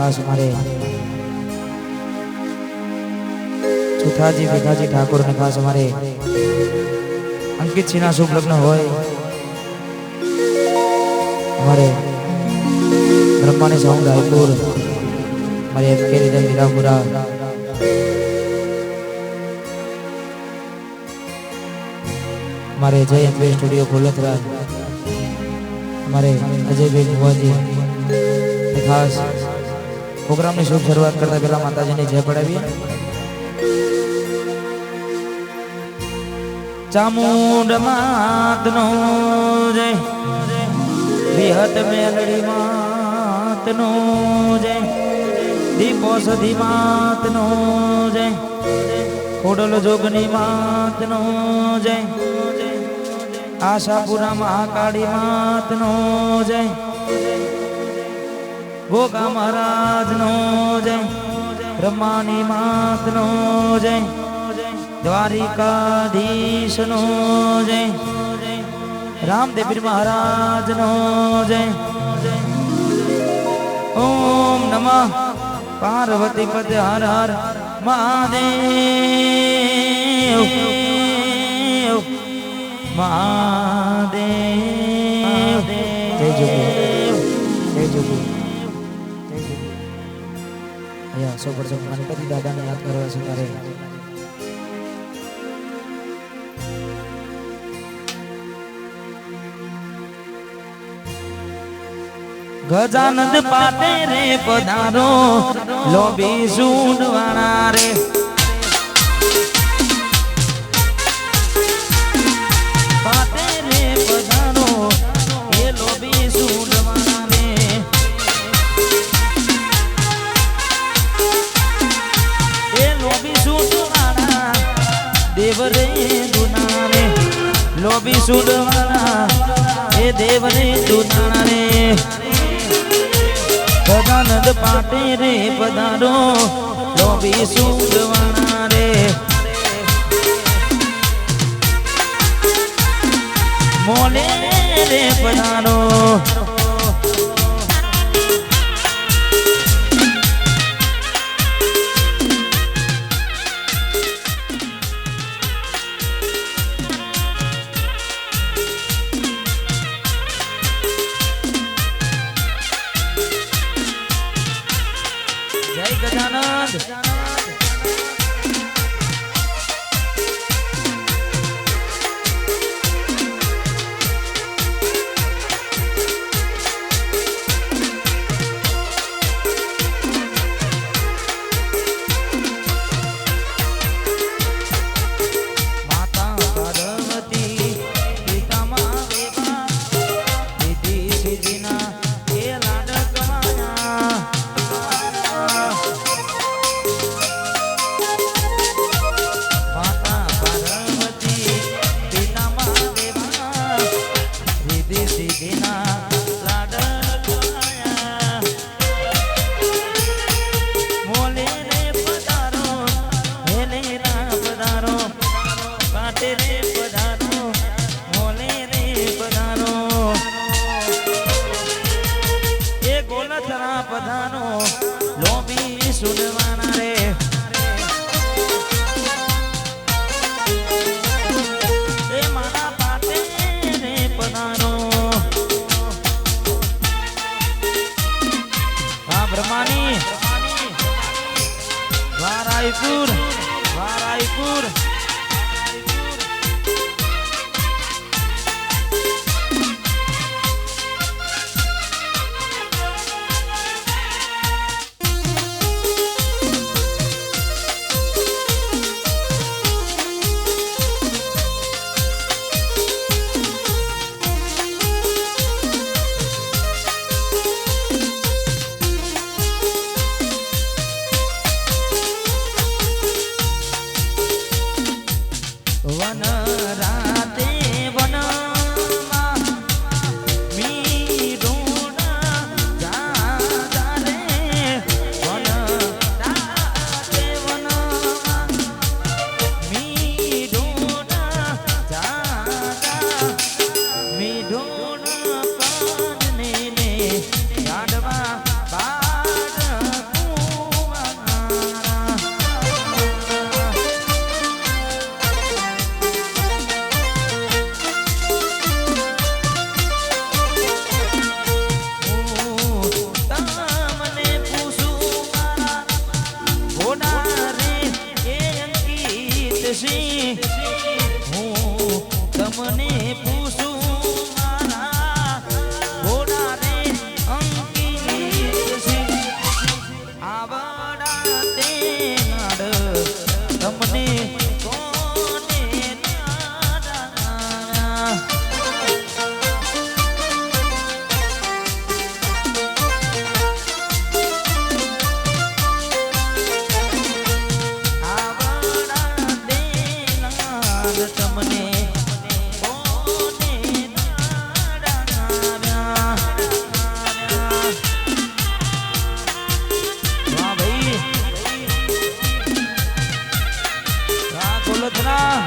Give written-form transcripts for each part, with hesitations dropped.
खास हमारे सुथाजी भिखाजी ठाकुर ने खास हमारे अंकित सिन्हा शुभ लग्न होए हमारे ब्रह्मानी साउंड रायपुर हमारे एफके रिदम मीरापुरा हमारे जय एमपी स्टूडियो खोलतरा हमारे अजय भाई मुवाजी खास प्रोग्राम की शुभ शुरुआत करता पहला माताजी ने जय पढ़ावी चामुंड मात नो जय विहत मेलड़ी मात नो जय दीपोषधि मात नो जय कोडल जोगनी मात नो जय आशापुरा महाकाली मात नो जय गोगा महाराज नो जय ब्रह्मानी मात नो जय द्वारिकाधीश नो जय रामदेव महाराज नो जय ओम नमः पार्वती पते हर हर महादेव महादेव जय जोगी अया सौ परसेंट गणपति दादा ने याद करवा से तारे गजानंद पाटे रे पधारो लोभी सूंढवाना रे देव रे दुनाना रे लोभी सुडवाना हे देव रे दुनाना रे गजानंद पाटे रे पधारो लोभी सुडवाना रे मोले रे पधारो जय गजानंद माता पार्वती पिता महादेवा दीदी सिद्धीना ये लाड कमाया पधारो लोभी सुनवाना रे ए माना पाटे रे पधारो हाँ ब्रह्मानी वारायपुर वारायपुर હું તમને પૂછું મારા ઘોડા રે અંકિત આવડા તે નાડ તમને કોને નાડા તમને કોને નાડાવ્યા વાહ ભાઈ વાહ ગોલતરા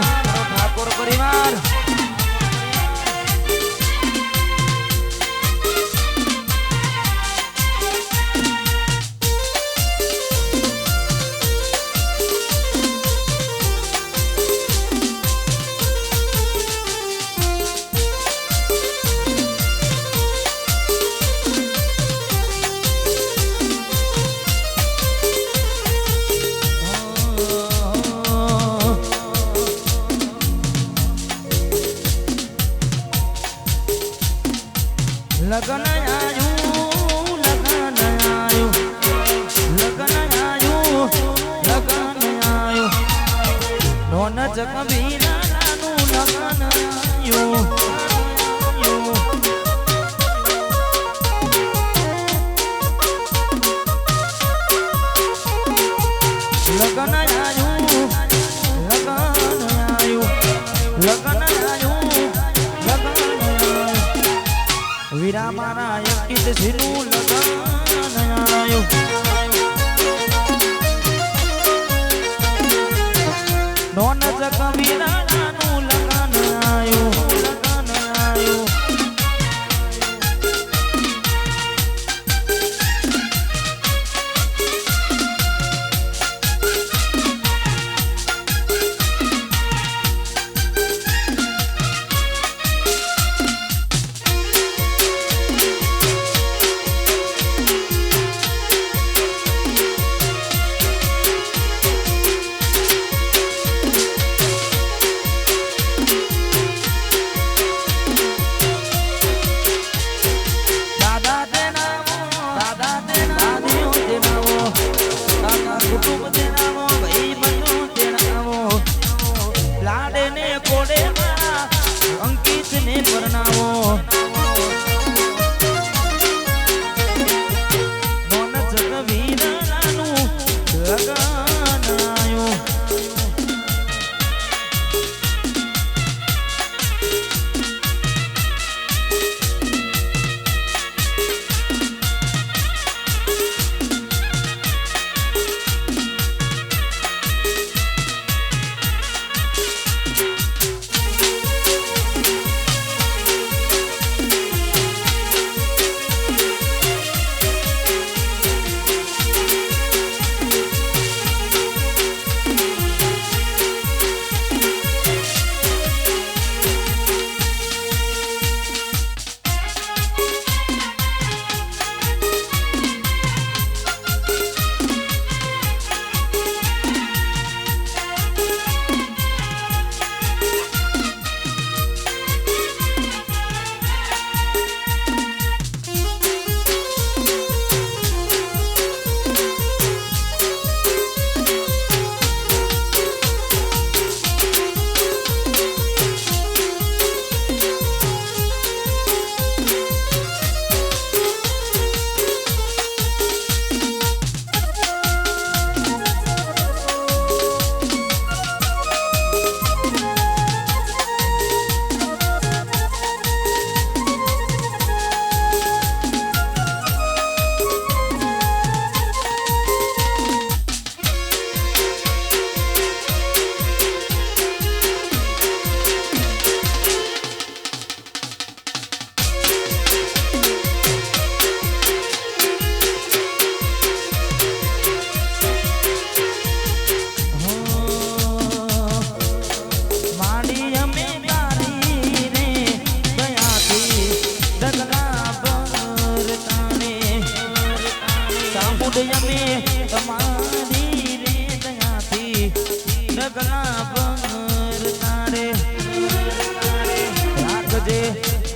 ઠાકોર પરિવાર लगन आयु लगन आयु लगन आयु लगन आयु नोन जगबीरा नानु लगन आयु लगन आयु लगन आयु લગન આયું વીરા મારા અંકિત જીનું લગન આયું નોન જગ વીરાનું લગન આયું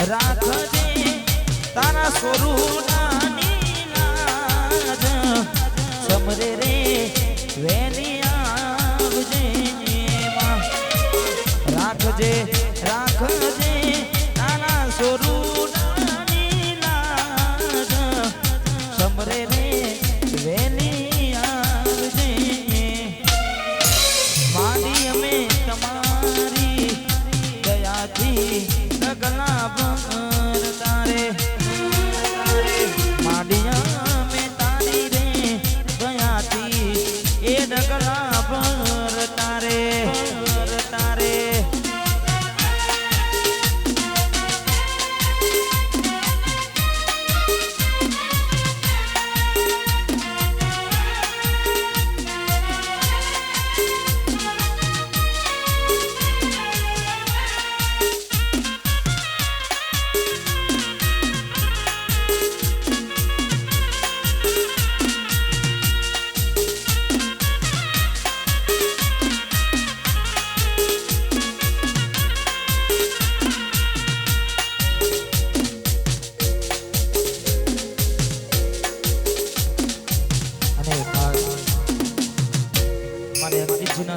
રાખજે તારા સ્વરૂપની લાજ સમરે રે વેલી આવજે રાખજે તારા સ્વરૂપની લાજ સમરે રે વેલી આવજે માડી અમે તમારી દયાથી ડગલા ભર તારે માડિયા મેં તારી રે દયાથી એ ડગલા ભર તારે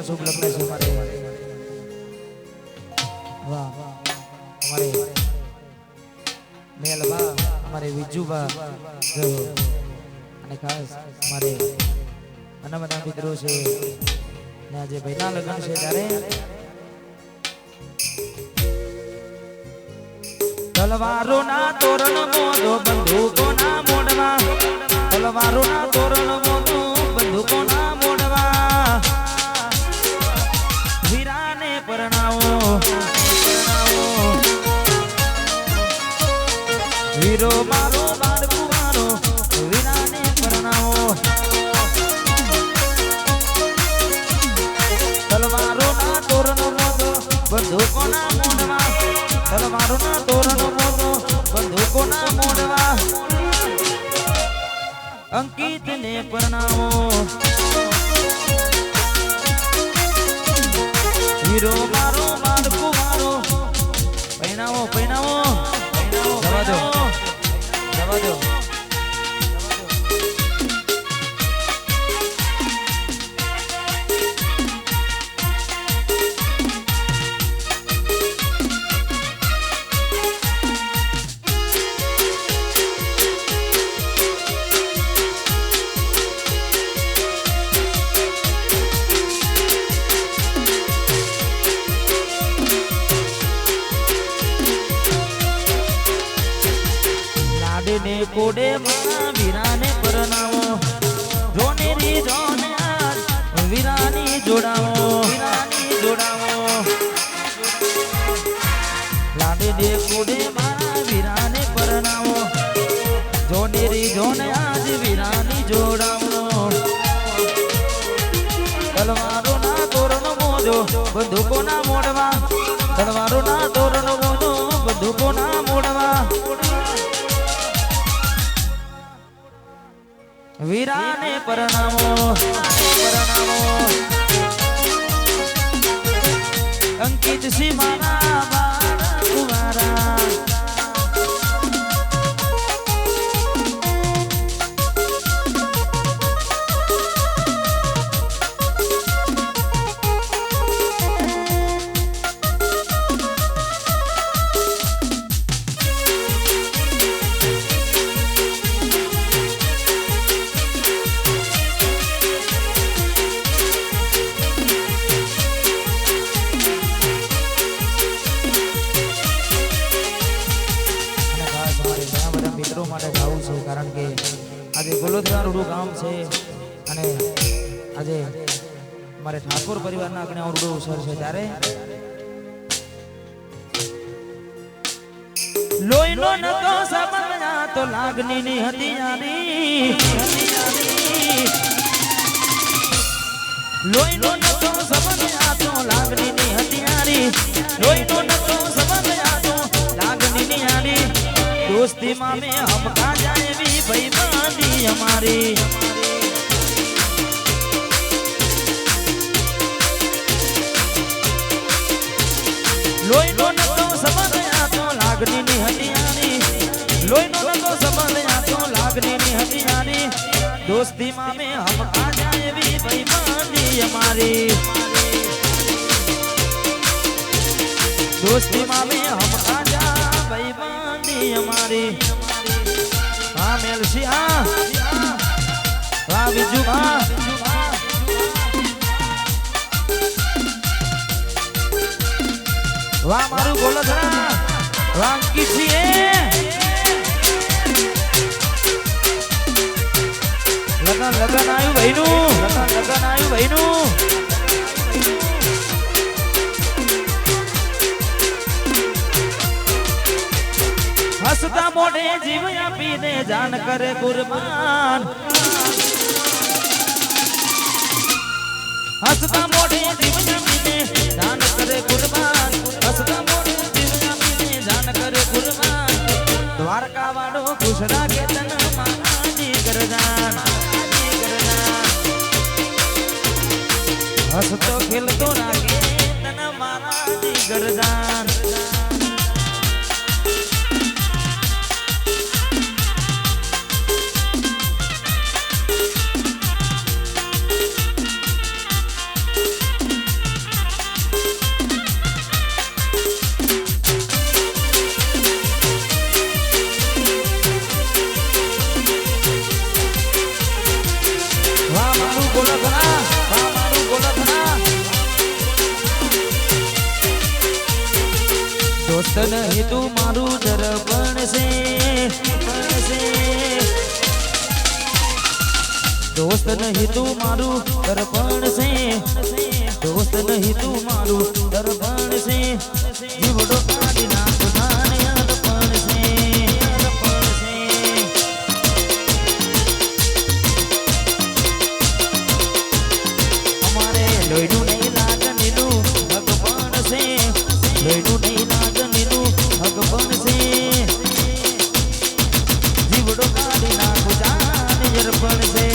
શુભ લગ્ન છે મારે વાહ हमारे મેલબા हमारे વિજુબા અને ખાસ મારે અન્ય બધા મિત્રો છે ને આજે ભાઈના લગ્ન છે ત્યારે તલવારો ના તોરણ મોદો બંદૂકો ના મોડવા તલવારો ના તોરણ મોદો બંદૂકો ના મોડવા વીરાને પરણાવો વીરો મારો બાળકુ મારો વીરાને પરણાવો તલવારો ના તોરણ મોદો બંદૂકો ના મોડવા તલવારો ના તોરણ મોદો બંદૂકો ના મોડવા અંકિત ને પરણાવો હીરો મારો બાળકુ મારો પહેણાવો પહેણાવો જવા દો જવા દો ને કોડે માં વીરાને પરણાવો જોને રી જોને આજ વીરાની જોડાવો લાડે ને કોડે માં વીરાને પરણાવો જોને રી જોને આજ વીરાની જોડાવો તલવારો ના તોરણ મોજો બંદૂકો ના મોડવા તલવારો ના તોરણ મોજો બંદૂકો ના મોડવા વીરાને પરણાવો અંકિત સી મારા બાળકુ મારા માટે ગાવું છે કારણ કે આજે ગોલોદરા રૂડું ગામ છે અને આજે મારે ઠાકોર પરિવારના આંગણે રૂડું અવસર છે ત્યારે લોહીનો નતો સંબંધ આ તો લાગણીની હતી યારી લોહીનો નતો સંબંધ આ તો લાગણીની હતી યારી લોહીનો નતો સંબંધ આ તો લાગણીની યારી दोस्ती माँ में हम खा जाए भी बेईमानी हमारी लोई नो न तो समझ तो लागनी नी हटियानी लोई नो न तो समझ तो लागनी नी हटियानी दोस्ती माँ में हम खा जाए भी बेईमानी हमारी दोस्ती माँ में हम खा जा बेईमानी हमारी हाँ मेलसी हाँ वाह बिजू हाँ वाह मारू गोलधरा वाह किसी लगन लगन आयु भाईनु लगन लगन आयु भाईनु हसता मोड़े जीव पीने जान करे कुर्बान हसता मोड़े जीव पीने जान करे कुर्बान हसता मोड़े जीव पीने जान करे कुर्बान द्वारका वाड़ो खुशरा के तन माना जी कर जान हसतो खिलतो रागे तन माना जी कर जान दोस्त नहीं तू मारू जर નહીં તું મારું દર્પણ છે દોસ્ત નહીં તું મારું દર્પણ છે જીવડો કાઢી નાખું જાને અર્પણ છે અર્પણ છે અમારે લોહીનું નહીં લાગણીનું ભગવાન છે લોહીનું નહીં લાગણીનું ભગવાન છે જીવડો કાઢી નાખું જાને અર્પણ છે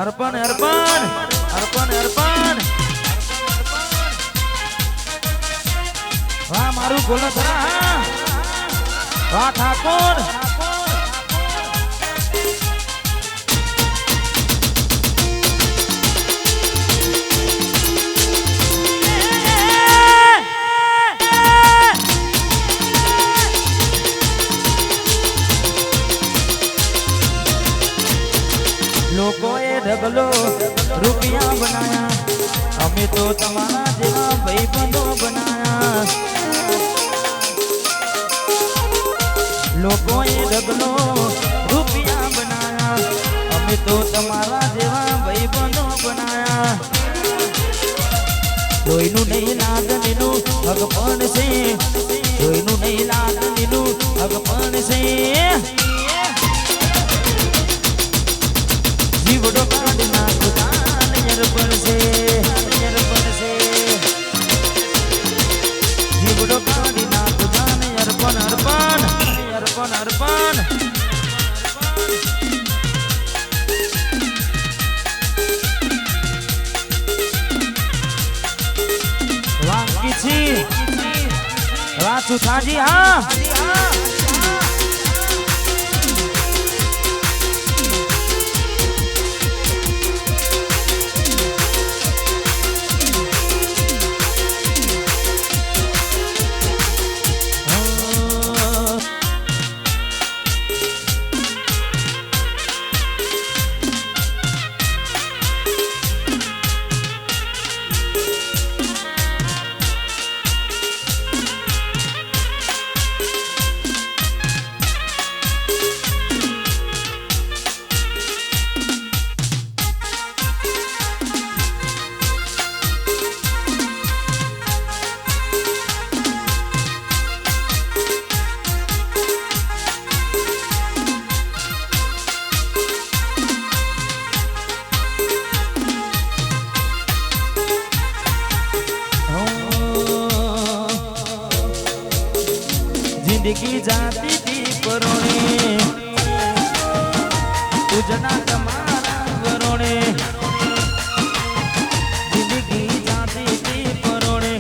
अर्पण अर्पण अर्पण अर्पण वाह मारू बोलो जरा वाह ठाकुर લોકોએ ઢગલો રૂપિયા બનાયા અમે તો તમારા જેવા ભાઈબંધો બનાયા લોકોએ ઢગલો રૂપિયા બનાયા અમે તો તમારા જેવા ભાઈબંધો બનાયા લોહીનું નહીં લાગણીનું ભગવાન છે લોહીનું નહીં લાગણીનું ભગવાન છે જીવડો કાઢી નાખું જાને અર્પણ છે જીવડો કાઢી નાખું જાને અર્પણ અર્પણ અર્પણ અર્પણ વાંકી છી વાચું થાજી હા जिंदगी जाती थी परोने उजना तुम्हारा वरोने जिंदगी जाती थी परोने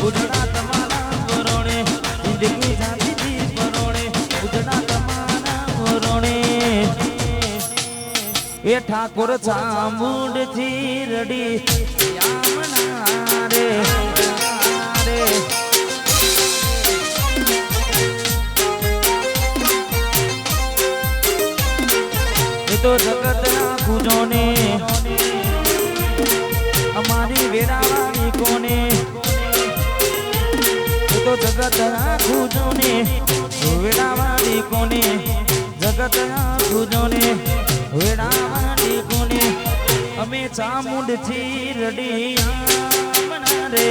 उजना तुम्हारा वरोने जिंदगी जाती थी परोने उजना तुम्हारा वरोने ये ठाकुर चामुंड थी रडी यामना रे रे तो जगत आखू जोने हमारी वेरावाली कोने तो जगत आखू जोने वेरावाली कोने जगत आखू जोने वेरावाली कोने हमें चामुंड थी रडी आमना रे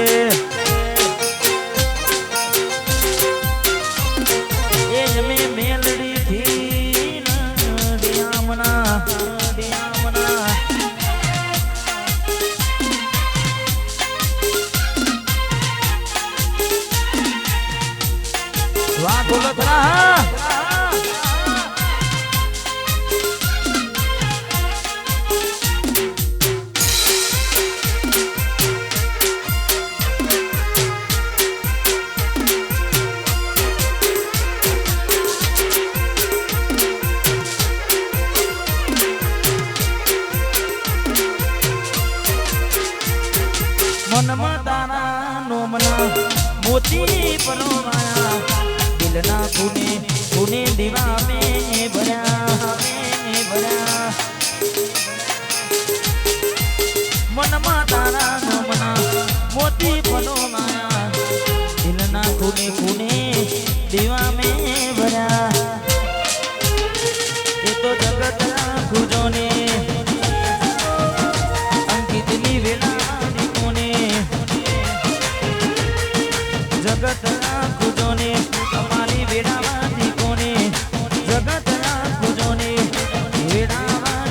ये जमे मेलड़ी थी वाह बोलो थोड़ा મનમાં તારા નોમના મોતી પરોવાયા દિલના કુને કુને દીવા में भरा મનમાં તારા નોમના મોતી પરોવાયા દિલના કુને કુને દીવા में भरा એ તો જગત ખુજોને અંકિતની વેલા કોને જગત ખુજોને અમારી વેડાવાથી કોને જગત ખુજોને વેડાવા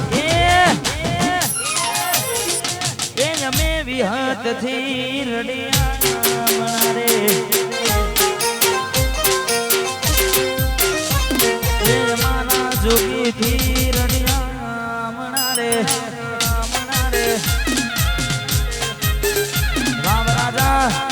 એ અમે વિહતથી રડિયા રે જોગી થી રડિયા મણારે વાવ રાજા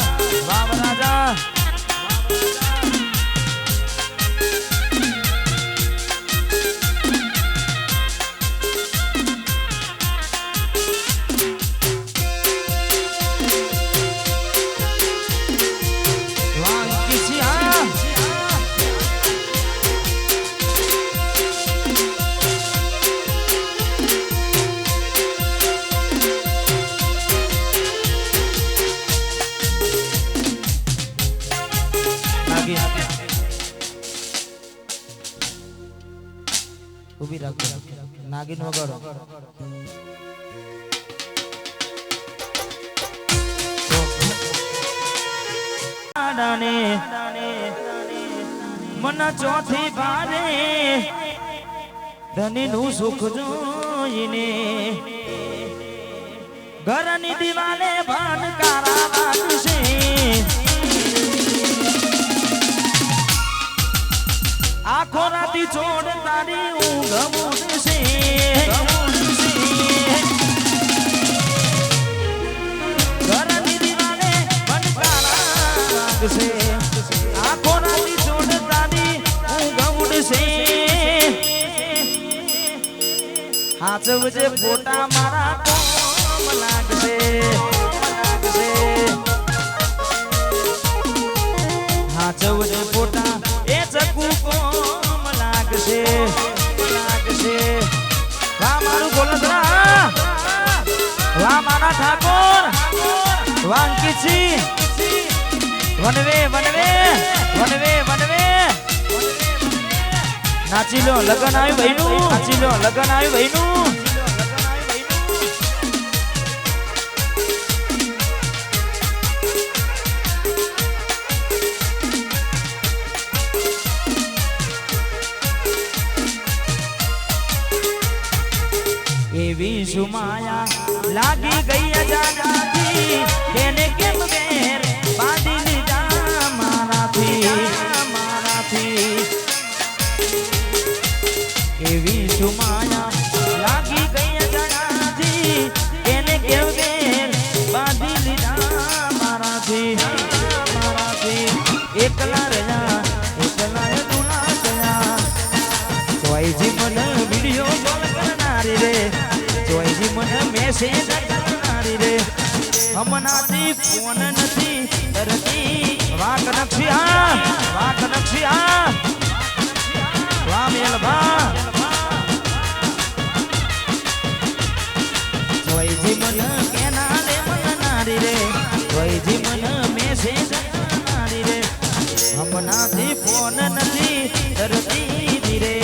ઉભી રાખો નાગિન વગાડો મન ચોથી બારે ધની નું સુખ જોઈને ઘરની દિવાલે ભણકારા વાગશે આખો રાતી છોડ તારી ઊંઘ ઉડશે ઘરની દિવાલે ભણકારા વાગશે આખો રાતી છોડ તારી ઊંઘ ઉડશે હાચવજે ફોટા મારા કોમ લાગશે હાચવજે ફોટા એ ચકુ કોમ લાગશે વાહ મારું ગોલંદરા વાહ મારા ઠાકોર વાંકીછી વનવે નાચી લો લગન આવ્યું ભાઈનું નાચી લો લગન આવ્યું ભાઈનું એવી સુમાયા લાગી ગઈ અજાનાથી તેને કેમ બેર બાંધી લીધા મારાથી એવી સુમાયા લાગી ગઈ અજાનાથી તેને કેમ બેર બાંધી લીધા મારાથી એકલા રહ્યા દુલા ગયા ચોઈજી મને વિડીયો કોલ કરનારી રે જોઈજી મને મેસેજ કરનારી રે હમણાંથી ફોન નથી કરતી વાક નક્ષી વાહ મેલભા જોઈજી મને કેના લે મનારી રે જોઈજી મને મેસેજ કરનારી રે હમણાંથી ફોન નથી કરતી ધીરે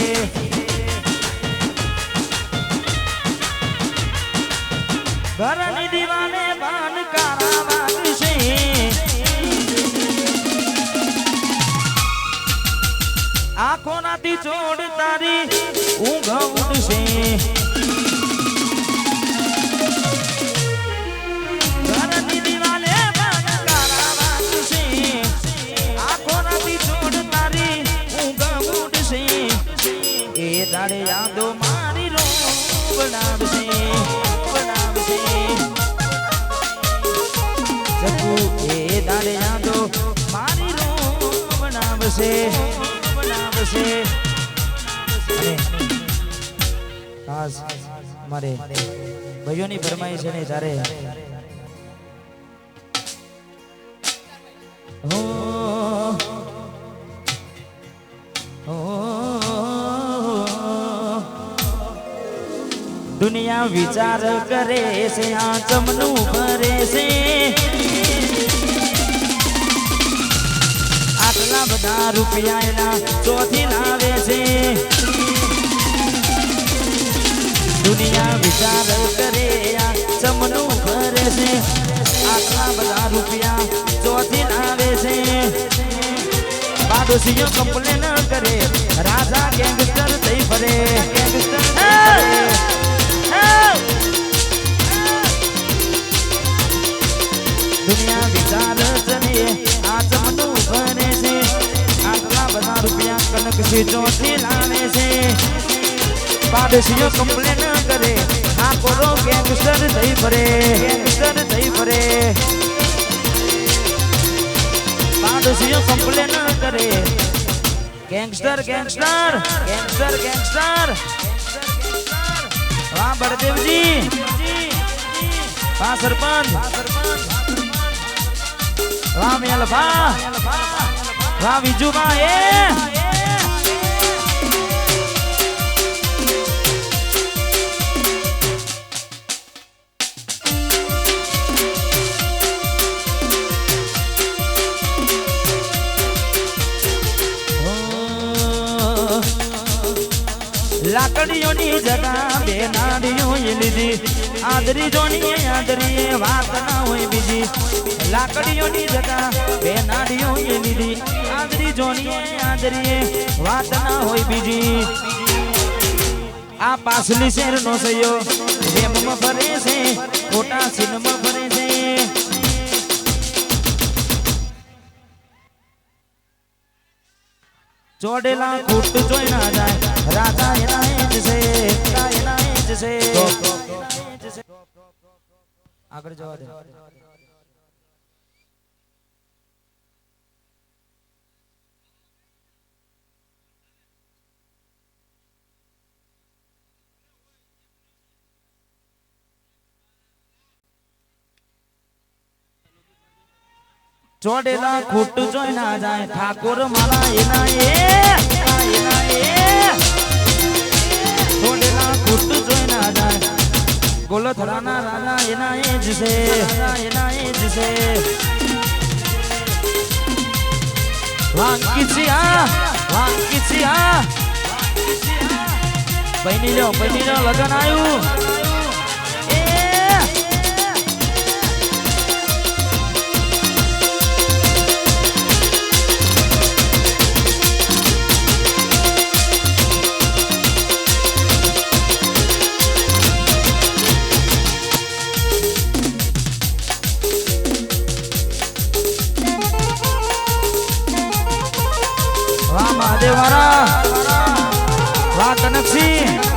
ઘરની દીવાને ભણકારા વાગશે આખો રાતી છોડ તારી ઊંઘ ઉડશે ઘરની દીવાને ભણકારા વાગશે આખો રાતી છોડ તારી ઊંઘ ઉડશે એ દાડે યાદો મારી રો બનાવશે એ દાડે યાદો મારી રો બનાવશે અને ખાસ મારે ભાઈઓની ફરમાઈશ છે ને તારે દુનિયા વિચાર કરે છે આ ચમનું ભરે છે આટલા બધા રૂપિયા એના ચોથી લાવે છે દુનિયા વિચાર કરે આ ચમનું ભરે છે આટલા બધા રૂપિયા ચોથી લાવે છે પાડોશીઓ કમ્પ્લેન કરે રાજા ગેંગસ્ટર થઈ ફરે ગેંગસ્ટર દુનિયા વિચાર કરે આ ચમનું ભરે છે આટલા બધા રૂપિયા કનક છે ચોથી લાવે છે પાડોશીઓ કમ્પ્લેન કરે આ કોરો ગેંગસ્ટર થઈ ફરે ગેંગસ્ટર થઈ ફરે પાડોશીઓ કમ્પ્લેન કરે ગેંગસ્ટર ગેંગસ્ટર ગેંગસ્ટર ગેંગસ્ટર વાહ બળદેવજી વાહ સરપંચ વાહ મેલભા વાહ વિજુભા લાકડીઓની જગા બે નાડીઓ લીધી આદરી જોની આદરી વાત ના હોય બીજી લાકડીઓની જગા બે નાડીઓ લીધી આદરી જોની આદરી વાત ના હોય બીજી આ પાસલી શેર નો સયો રેમમાં ફરે છે ખોટા સિનમાં ફરે છે ચોડેલા ખૂટ જોઈ ના જાય રાજા એના જ છે આગળ જવા દે ચોડેલા ખૂટ જોઈ ના જાય ઠાકોર મારા એના ચોડેલા ખૂટ જોઈ ના જાય ગોલથરાના રાજા એના જ છે વાંકીચિયા બહેની લો લગન આવ્યું દેવારા વાહ કનકસિંહ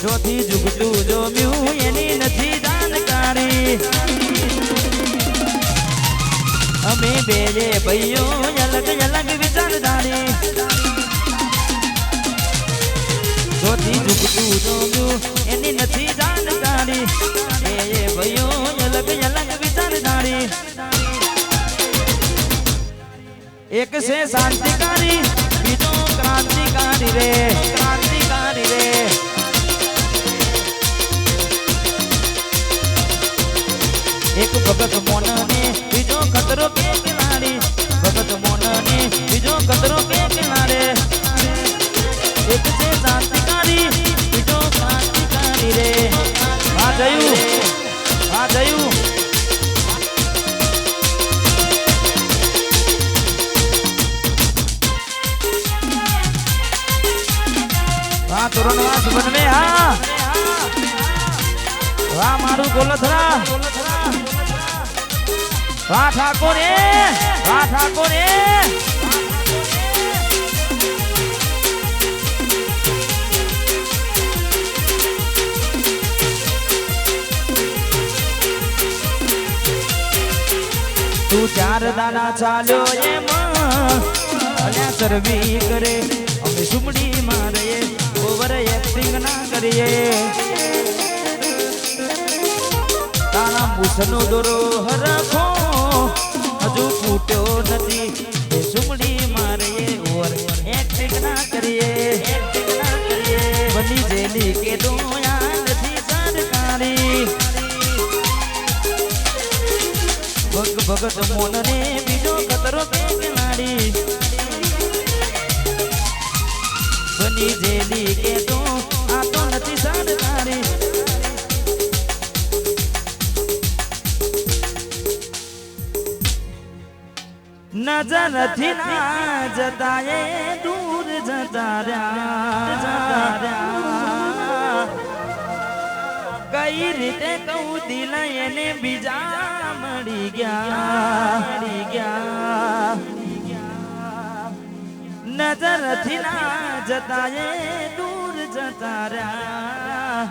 જોથી જુગતું જોમ્યું એની નથી જાણકારી અમે બેલે ભાઈઓ અલગ વિચારધારી જોથી જુગતું જોમ્યું એની નથી જાણકારી બે ભાઈઓ અલગ વિચારધારી એક છે શાંતિકારી બીજો ક્રાંતિકારી રે એક ભગત મોનને બીજો ખતરો કે કિનારી ભગત મોનને બીજો ખતરો કે કિનારે એક છે શાંતિકારી બીજો ક્રાંતિકારી રે આ જયું વાહ તોરણવાસ બનવે હા વાહ મારું ગોલથરા વાહ ઠાકોર તું ચાર દાના ચાલ્યો એમાં અલ્યા સરવી કરે અમે સુમડી માં રહીએ ઓવર એક્ટિંગ ના કરીએ તારા મૂછનો દોરો હરખો ઉઠ્યો નથી એ સુમડી મારે ઓર એક્ટિંગ ના કરીએ બની જેલી કે દોયા નથી સરકારી ભગત મોન રે બીજો ખતરો કે નાડી બની જેલી કે તો આ તો નથી સરકારી નજરથી ના જતા એ દૂર જતા રહ્યા કઈ રીતે કહું દિલ એને બીજા મળી ગયા નજરથી ના જતા એ દૂર જતા રહ્યા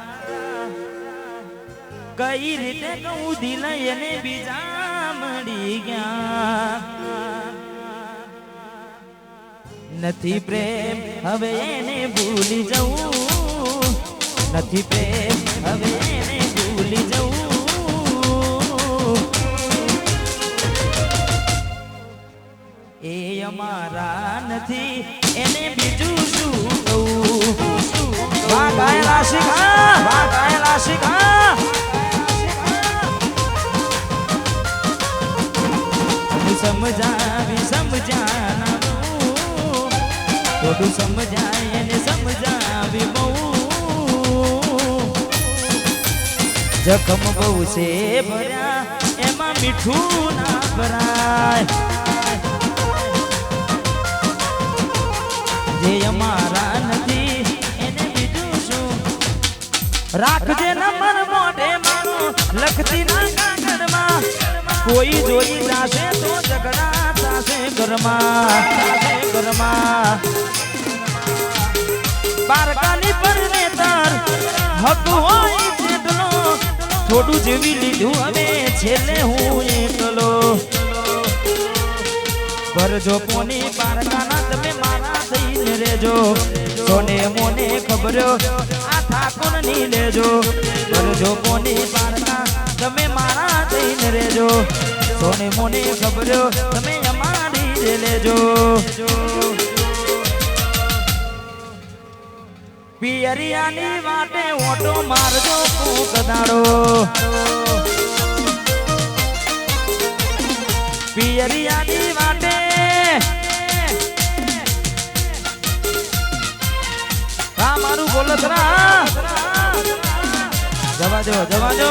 કઈ રીતે કહું દિલ એને બીજા મળી ગયા નથી પ્રેમ હવે એને ભૂલી જવું નથી પ્રેમ હવે એને ભૂલી જવું એ અમારા નથી એને બીજું શું કહું વાહ ગાયલા શીખા સમજાના થોડું સમજાય એને સમજાવી બહુ જખમ બહુ છે ભર્યા એમાં મીઠું ના ભરાય જે અમારા નથી એને બીજું શું રાખજે નંબર મોઢે મારો લખતી ના કાગળમાં કોઈ જોઈ જાશે તો ઝઘડા થાશે ઘરમાં બારકાની પરનેતર હક હોય જેટલો થોડું જેવી લીધું હવે છેલ્લે હું એકલો ભરજો પોની બારકાના તમે મારા થઈને રેજો સોને મોને ખબર્યો આ ઠાકોર ની લેજો ભરજો પોની બારકા તમે મારા થઈને રેજો સોને મોને ખબર્યો તમે અમારી લેજો પિયરિયાની વાટે ઓટો મારજો કોક દાડો પિયરિયાની વાટે હા મારું બોલતરા જવા દો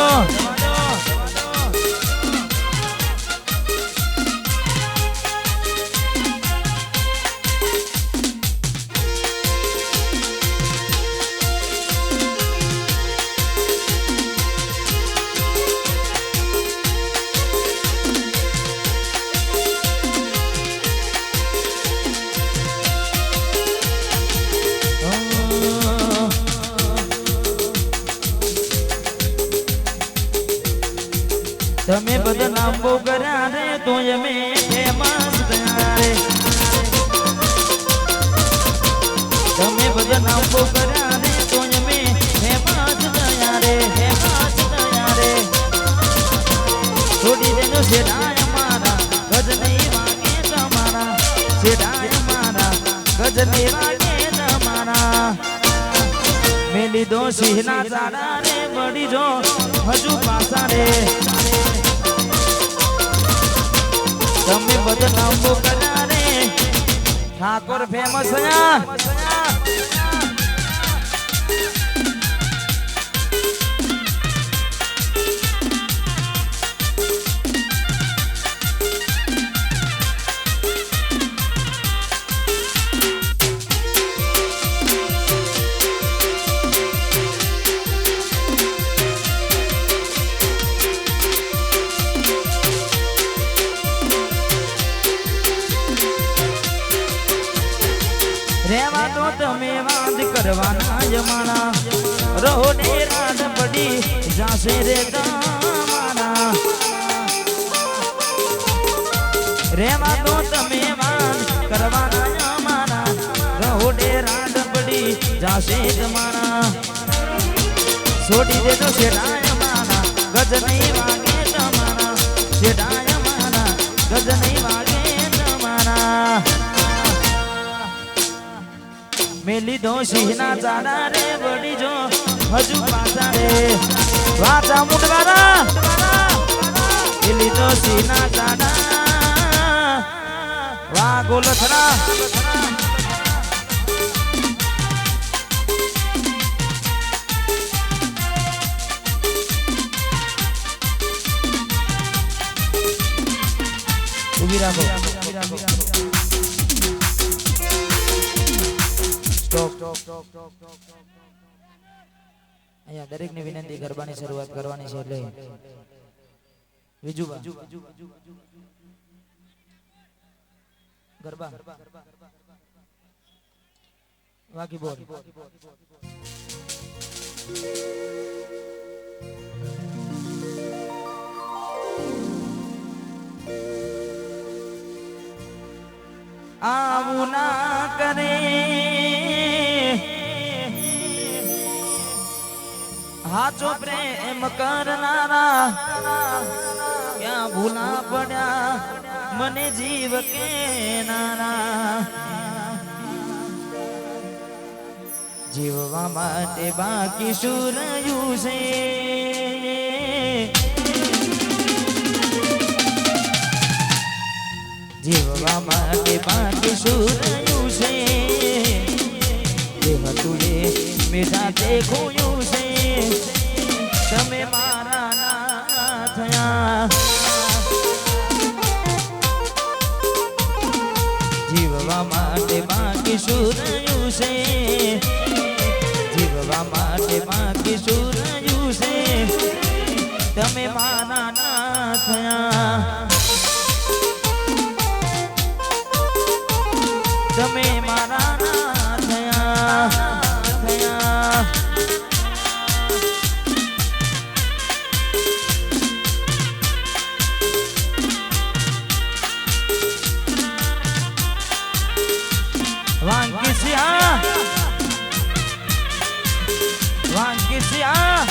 તમે બધા નામ બહુ કર્યા રે તો અમે ફેમસ થયા રે તમે બધા નામ બહુ કર્યા રે તો અમે ફેમસ થયા રે છોડી દેજો શેડાય મારા ગજ નહીં વાગે તમારા શેડાય મારા ગજ નહીં વાગે તમારા મેલી દો સિંહના ચાડા રે વળી જો હજુ પાસા રે તમે બધા નામો કર્યા રે ઠાકોર ફેમસ થયા રેવા તો તમે વાદ કરવાના જમાના રોડે રાત પડી જાશે રે તમારા રેવા તો તમે વાદ કરવાના જમાના રોડે રાત પડી જાશે તમારા છોડી દેજો શેડાય મારા ગજ નહીં વાગે તમારા શેડાય મારા ગજ નહીં વાગે મેં લીધો સિંહના ચાડા રે વળી જો હજુ પાછા રે વાચા મુંડવારા મેં લીધો સિંહના ચાડા વાહ ગોલથરા ઉભી રાખો અહીંયા દરેક ને વિનંતી ગરબાની શરૂઆત કરવાની છે એટલે વિજુબા ગરબા વાકી બોલ આવું ના કરે હાચો પ્રેમ કરનારા ક્યાં ભૂલા પડ્યા મને જીવ કે નારા જીવવા માટે બાકી શું રહ્યું છે જીવવા માટે બાકી શું રહ્યું છે જે હતું એ મેં જાતે ખોયું છે તમે મારા ના થયા જીવવા માટે બાકી શું રહ્યું છે જીવવા માટે બાકી શું રહ્યું છે તમે મારા ના થયા તમે મારા ના થયા થયા વાંકિસિયા વાંકિસિયા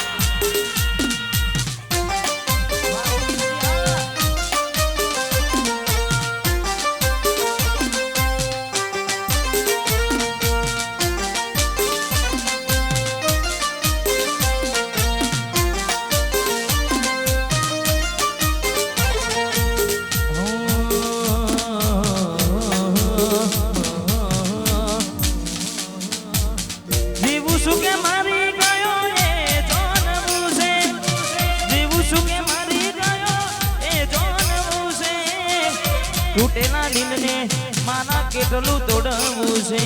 તૂટેલા દિલને માના કેટલું તોડવું છે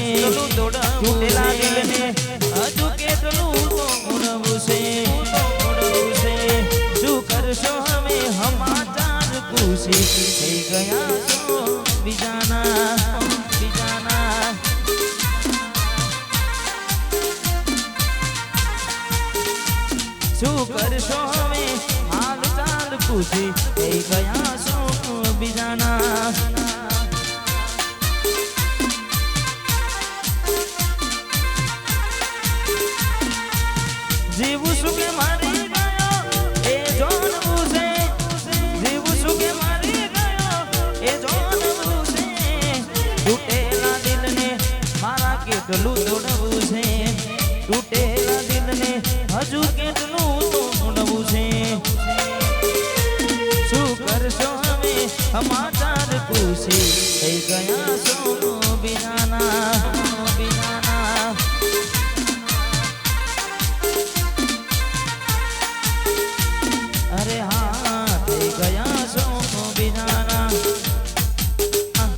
તૂટેલા દિલને હજુ કેટલું તોડવું છે શું કરશો હવે સમાચાર ખુશી થઈ ગયા છો બીજાના શું કરશો હવે હાલ ચાલ ખુશી થઈ ગયા છો બીજાના જીવું શું કે મારી ગયો એ જોનવું છે જીવું શું કે મારી ગયો એ જોનવું છે તૂટેલા દિલને મારા કેટલું તોડવું છે તૂટેલા દિલને હજુ કેટલું તોડવું છે શું કરશો હવે સમાચાર ખુશી થઈ ગયા છો બીજાના અરે હા થઈ ગયા છો બીજાના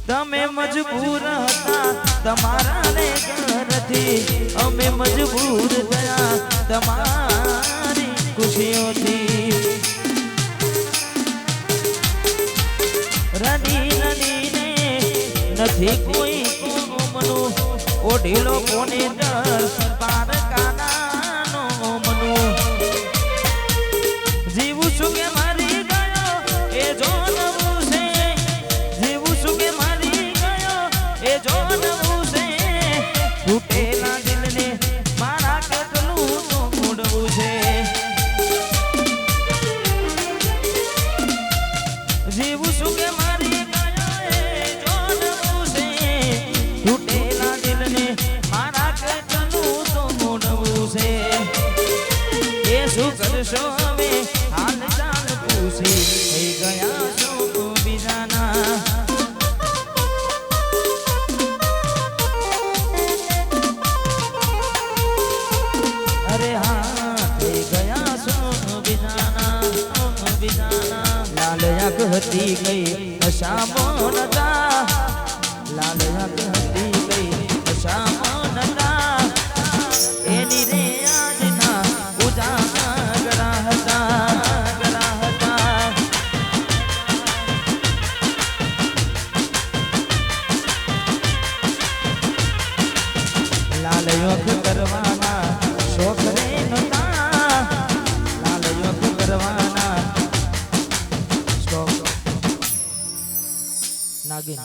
તમે મજબૂર હતા તમારા ને ઘરથી અમે મજબૂર થયા તમારી ખુશીઓથી રડી રડીને નથી કોઈ કોમનું ઓઢીલો કોને ડર પાર કાનાનો મનું જીવું શું કે મારી ગયો એ જોનવું છે જીવું શું કે મારી ગયો એ જોનવું છે તૂટેલા દિલને મારા કેટલું તોડવું છે જીવું શું કે મારી ગયો એ જોનવું છે તૂટેલા દિલને મારા લાલ આંખ હતી ગઈ નશામો નતા લાલ આંખ હતી ગઈ નશામો નતા એની રે આજના ઉજાગરા હતા લાલ યોગ કરવાના શોખ રે નતા લાલ યોગ કરવાના શોખ નાગિન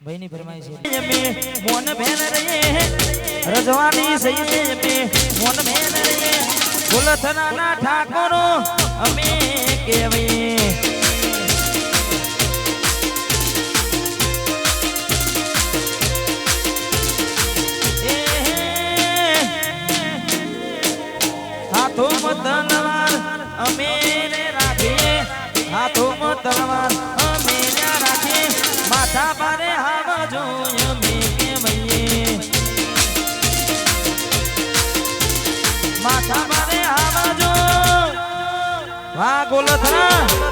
ભાઈની ફરમાઈશ છે મે મોન ભેન રે રજવાની સહી છે મે મોન ભેન રે ગુલથના ઠાકોરો અમે કેવી હાથોમાં તલવાર અમે ને રાખીએ હાથોમાં તલવાર અમે ને રાખીએ માથા પારે હાવ જોય અમે કેવીએ માથા પારે હાવ જો વાહ ગોલથરા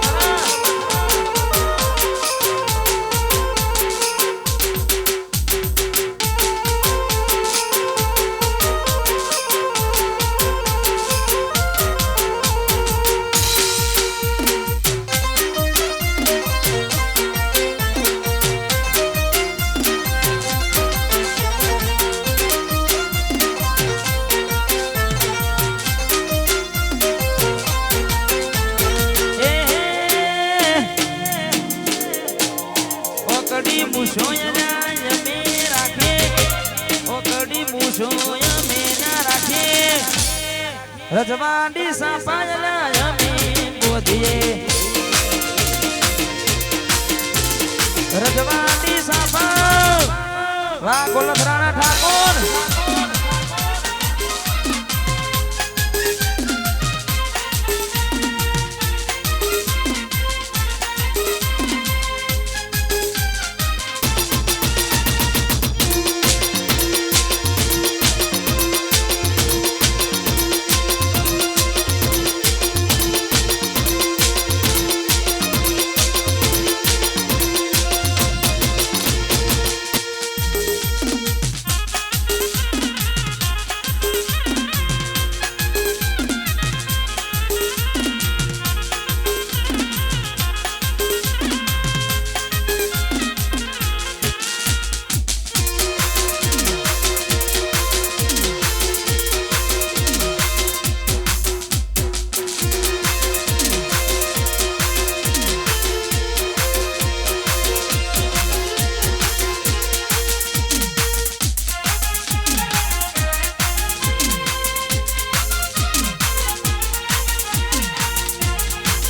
રજવાડી સાપાયલા અમે બોધીએ રજવાડી સાપા વાહ ગોલથરાણા ઠાકોર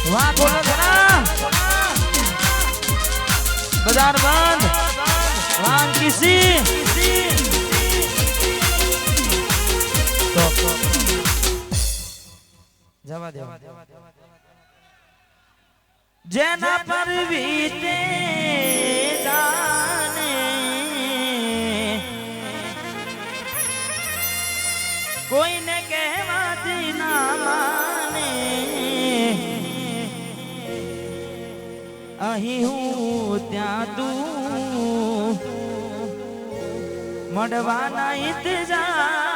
વાહ ગોલથરા બજાર બંધ વાંગ કિસી જવા દે જેના પર વીતે જાને કોઈને કહેવાથી ના માને અહીં હું ત્યાં તું મળવાના ઇંતજારમાં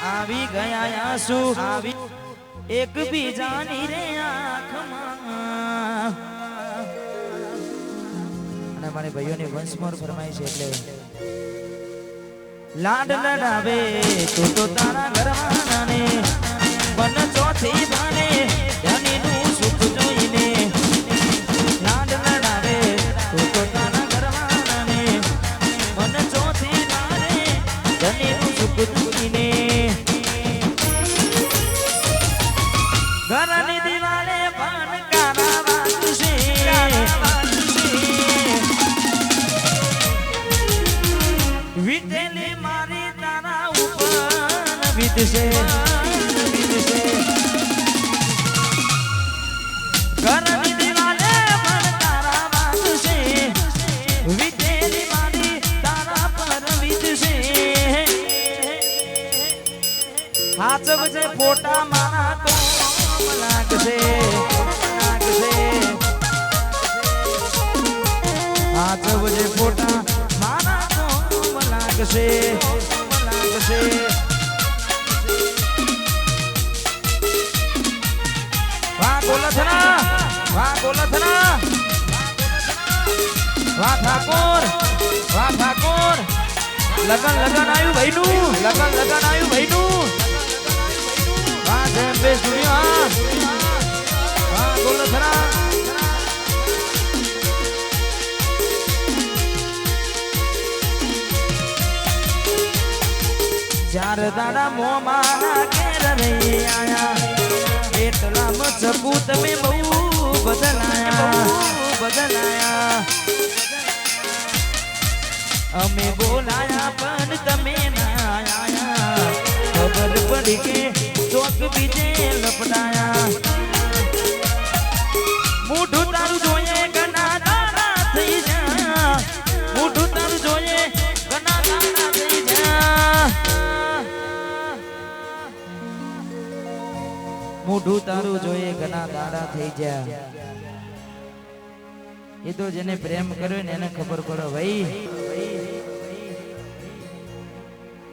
આવી ગયા આંસુ આવી એક બીજાની રે આંખમાં અને મારી ભાઈઓની વંશમોર ફરમાઈ છે એટલે લાડ લડાવે તું તો તારા ઘરવાના ને બન ચોથી બાને ધનીનું સુખ જોઈને લાડ લડાવે તું તો તારા ઘરવાના ને બન ચોથી બાને ધનીનું સુખ જોઈને ઘરની દિવાલે પાન કારા વાગશે વીતેલી મારી તારા ઉપર વીતશે ઘરની દિવાલે પાન કારા વાગશે વીતેલી મારી તારા પર વીતશે હાચવજે ફોટા મારા તો લાગશે હાચવજે ફોટા મારા તો લાગશે વાહ ગોલથરા વાહ ઠાકોર લગન આવ્યું ભાઈનું વાહ જેમ બે સ્ટુડિયો વાહ ગોલથરા ચાર દાડા મોમાના ઘેર રહી આયા એટલામાં ચપુ તમે બહુ બદલાયા અમે બોલાયા પણ તમે ના આયા ખબર પડી કે ચોક બીજે લપડાયા મોઢું તારું જોઈએ ઘણા દાડા થઈ જા મોઢું તારું જોઈએ ઘણા દાડા થઈ જા મોઢું તારું જોઈએ ઘણા દાડા થઈ જા એ તો જેને પ્રેમ કર્યો ને એને ખબર પડે ભાઈ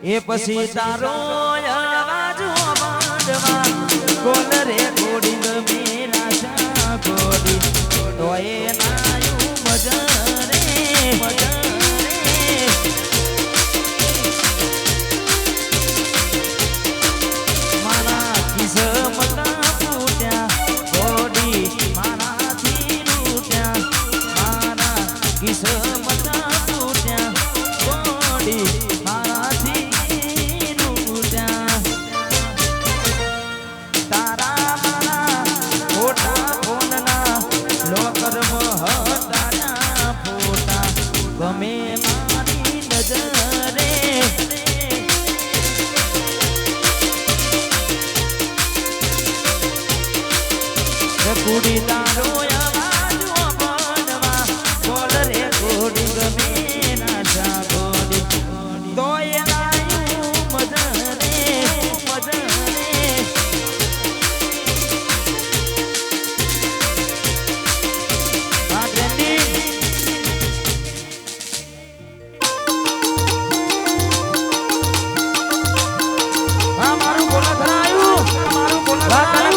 એ પછી તારો અવાજ માંડવા કોલ રે કોડી મેરા શા કોડી તો એ નાયું મજરે મારા કિસ્મત ફૂટ્યા કોડી મારાથી લૂટ્યા મારા કિસ્મત ફૂટ્યા કોડી કુડી તારો અવાજ બનવા બોલ રે કોડી ગમે ના જા કોડી તો એ નાયું મજરે આ ટ્રેન્ડિંગ આ મારું બોલા ધરાયું મારું બોલા ધરાયું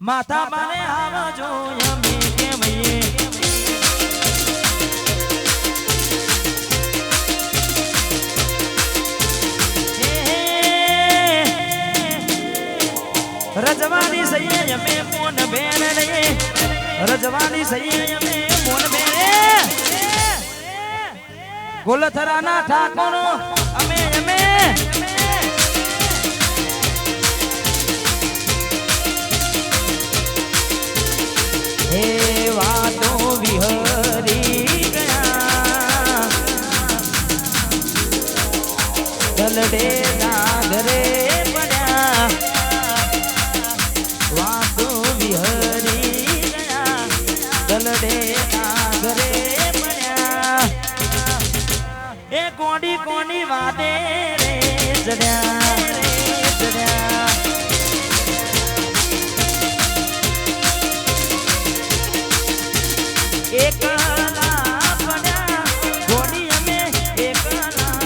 માથા મારે આવજો અમે કેમ રજવાની સૈયે અમે મોન બેન રે રજવાની સૈયે અમે મોન બેન ગોલથરાના ઠાકોરો અમે હે વાતો વિહરી ગયા દલડે નાગરે પડ્યા વાતો વિહરી ગયા દલડે નાગરે પડ્યા એ કોડી કોની વાતે રે ચડ્યા એકલા પડ્યા ગોડી અમે એકલા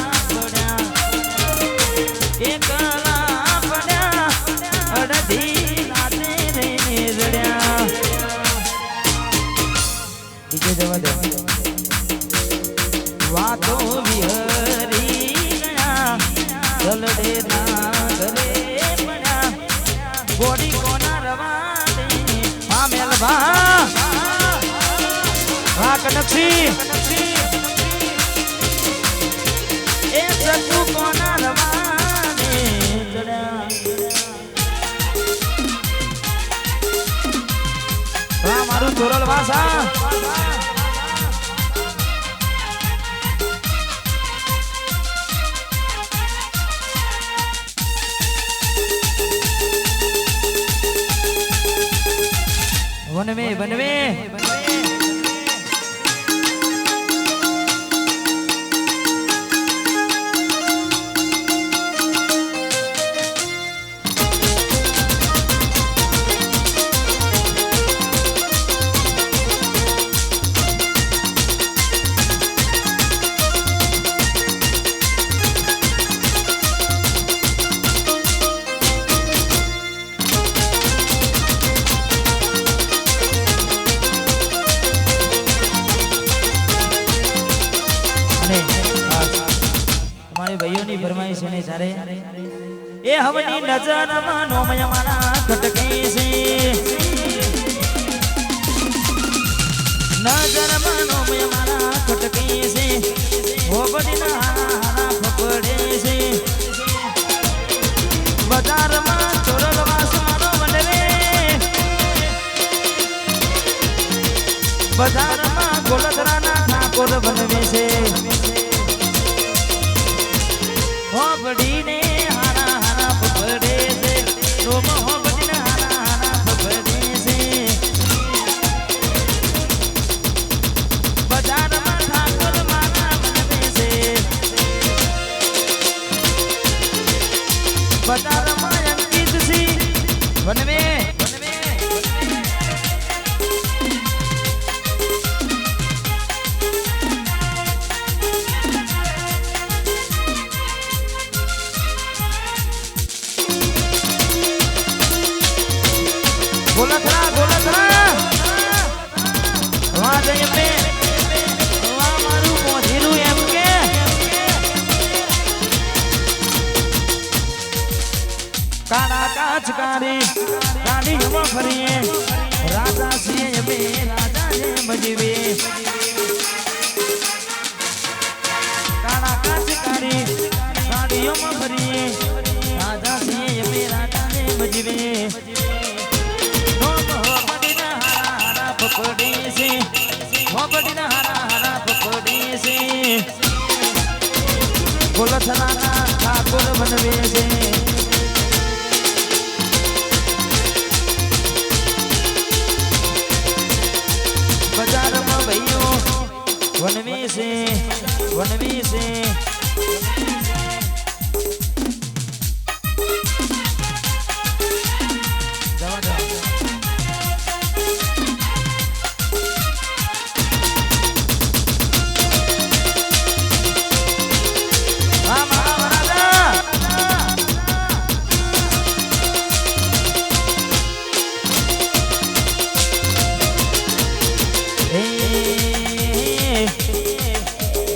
પડ્યા અડધી રાતે રે રડ્યા બીજે જવા દે વાતો વિહરી ગયા દલડે ના ઘરે પડ્યા ગોડી કોના રવા દે હા મેલભા કનક્ષી વનવે વનવે ભાઈઓની ફરમાઈશ છે ને સારે એ હવની નજરમાં નોમય મારા ખટકે છે નજરમાં નોમય મારા ખટકે છે હોબડીના હારા ફપડે છે બજારમાં ચોરલવાસ મારો વનવે બજારમાં ગોલધરાના ઠાકોર વનવે છે હોબડીને હારા હારા ફફડે છે રોમ હોબડીને હારા હારા ફફડે છે બજારમાં ઠાકોર મારા વનવે છે બજારમાં અંકિત સી વનવે ગોલધરા ગોલધરા વાહ જય બે વાહ મારું મોઢેરું એમ કે કાળા કાચ કાઢી ગાડીમાં ફરીએ રાજા છીએ બે રાજાને મજીવે કાળા કાચ કાઢી ગાડીઓમાં ફરીએ રાજા છીએ બે રાજાને મજીવે પકડી છે મોબડીના હારા હારા પકડી છે ગોલધરાના ઠાકોર વનવે છે બજારમાં ભાઈઓ વનવે છે વનવે છે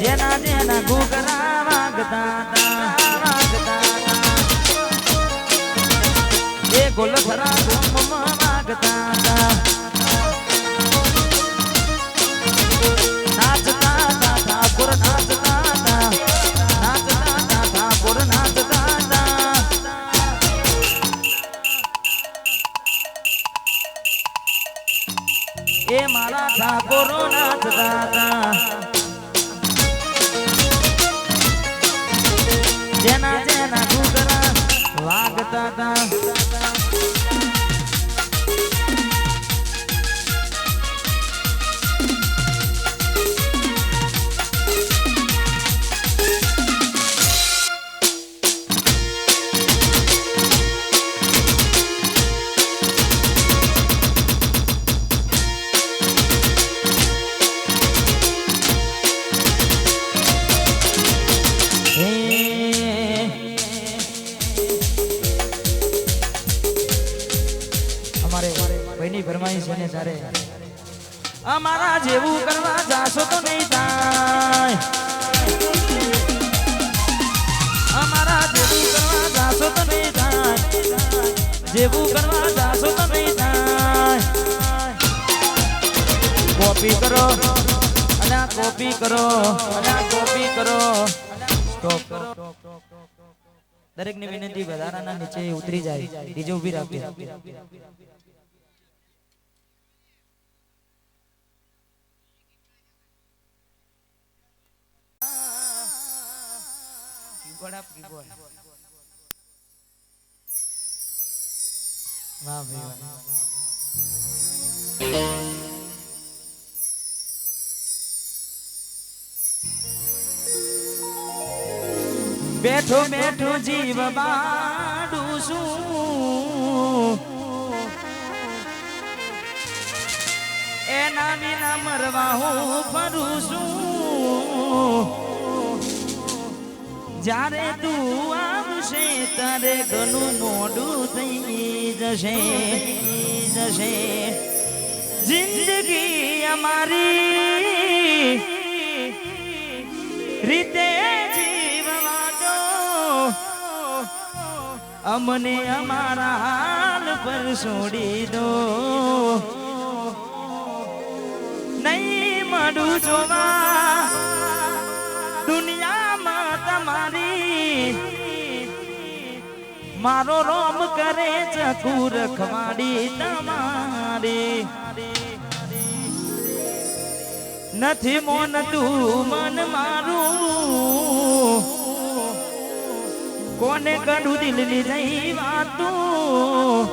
જેના જેના ઘૂઘરા વાગતા એ ગોલધરા ગોમમાં વાગતા નાચતા ઠાકોર નાચતા ઠાકોર નાચતા એ મારા ઠાકોરો નાચતા જેના જેના ઘૂઘરા વાગતા હતા ભાઈની ફરમાઈશ છે ને સારે અમારા જેવું કરવા જાશો તો નહીં થાય અમારા જેવું કરવા જાશો તો નહીં થાય જેવું કરવા જાશો તો નહીં થાય કોપી કરો અને કોપી કરો અને કોપી કરો સ્ટોપ કરો દરેક ની વિનંતી વધારાના નીચે ઉતરી જાય ડીજે ઉભી રાખજો વડાપકી બોલ વાહ ભાઈ વાહ બેઠો બેઠો જીવ બાડું છું એના વિના મરવા હું ફરું છું જ્યારે તું આવશે તારે ઘણું મોડું થઈ જશે જિંદગી અમારી રીતે અમને અમારા હાલ પર છોડી દો નહીં મળું જોવા દુનિયામાં તમારી મારો રોમ કરે ચકુ રખવાડી તમારી નથી મોન તું મન મારું કોને કડું દિલની નહીં વાતું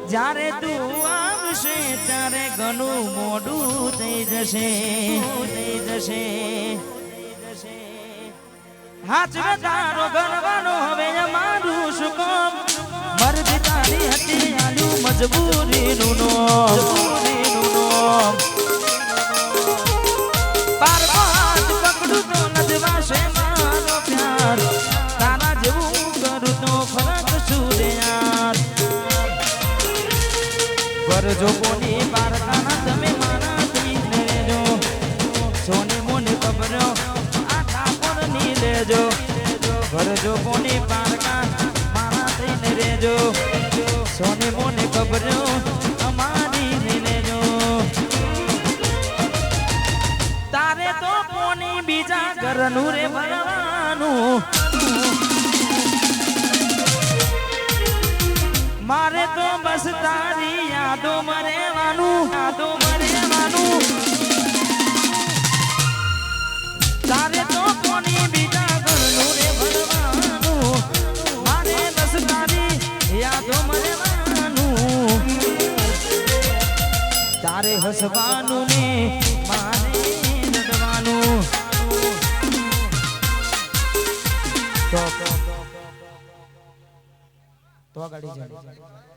જ્યારે તું આવશે ત્યારે ઘણું મોડું થઈ જશે હાચવે તારો ગણવાનો હવે અમારું શું કામ મરજી તારી હતી આલું મજબૂરીનું નોમ બાર હાથ પકડું તો નજવાશે મારો પ્યાર તારા જેવું કરું તો ફરક શું રે યાર કરજો કોની પારકાના તમે મારા થઈને રહેજો સોને મોને ખબરો આ ઠાકોર ની લેજો કરજો કોની પારકા મારા થઈને રહેજો સોને મોને ખબરો અમારી ને લેજો તારે તો કોની બીજા ઘરનું રે ભરવાનું મારે તો બસ તારી યાદો મરેવાનું તારે તો કોની બીજા ઘરનું રે ભરવાનું મારે બસ તારી યાદો મરેવાનું તારે હસવાનું ને મારે રડવાનું તો ગાડી જાય